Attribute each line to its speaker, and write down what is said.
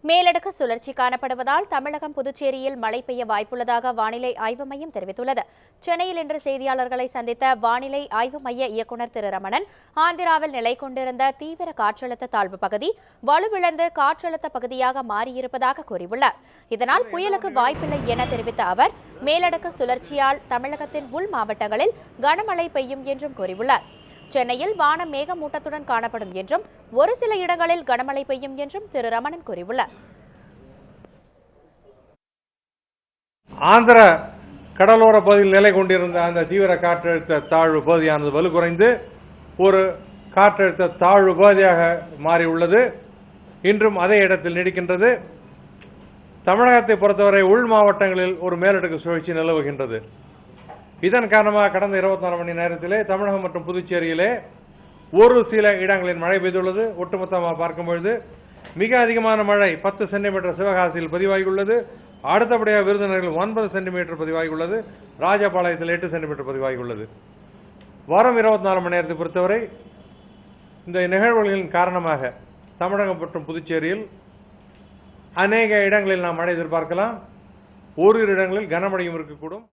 Speaker 1: மேலடுக்கு சுழற்சி காணப்படுவதால் தமிழகம் புதுச்சேரியில் மழை பெய்ய வாய்ப்புள்ளதாக வானிலை ஆய்வு மையம் தெரிவித்துள்ளது. சென்னையில் இன்று செய்தியாளர்களை சந்தித்த வானிலை ஆய்வு மைய இயக்குநர் திரு ரமணன், ஆந்திராவில் நிலை கொண்டிருந்த தீவிர காற்றழுத்த தாழ்வு பகுதி வலுவிழந்து காற்றழுத்த பகுதியாக மாறியிருப்பதாக கூறியுள்ளார். இதனால் புயலுக்கு வாய்ப்பில்லை என தெரிவித்த அவர், மேலடுக்கு சுழற்சியால் தமிழகத்தின் உள் மாவட்டங்களில் கனமழை பெய்யும் என்றும் கூறியுள்ளார். சென்னையில் வானம் மேகமூட்டத்துடன் காணப்படும் என்றும் ஒரு சில இடங்களில் கனமழை பெய்யும் என்றும் திரு ரமணன் கூறியுள்ளார்.
Speaker 2: ஆந்திர கடலோர பகுதியில் நிலை கொண்டிருந்த அந்த தீவிர காற்றழுத்த தாழ்வு பகுதியானது வலுக்குறைந்து ஒரு காற்றழுத்த தாழ்வு பகுதியாக மாறியுள்ளது. இன்றும் அதே இடத்தில் நீடிக்கின்றது. தமிழகத்தை பொறுத்தவரை உள் மாவட்டங்களில் ஒரு மேலடுக்கு சுழற்சி நிலவுகின்றது. இதன் காரணமாக கடந்த 24 மணி நேரத்திலே தமிழகம் மற்றும் புதுச்சேரியிலே ஒரு சில இடங்களில் மழை பெய்துள்ளது. ஒட்டுமொத்தமாக பார்க்கும்பொழுது மிக அதிகமான மழை 10 சென்டிமீட்டர் சிவகாசியில் பதிவாகியுள்ளது. அடுத்தபடியாக விருதுநகரில் 9 சென்டிமீட்டர் பதிவாகியுள்ளது. ராஜபாளையத்தில் 8 சென்டிமீட்டர் பதிவாகியுள்ளது. வரும் 24 மணி நேரத்தை பொறுத்தவரை இந்த நிகழ்வுகளின் காரணமாக தமிழகம் மற்றும் புதுச்சேரியில் அநேக இடங்களில் நாம் மழை எதிர்பார்க்கலாம். ஓரிரு இடங்களில் கனமழையும் இருக்கக்கூடும்.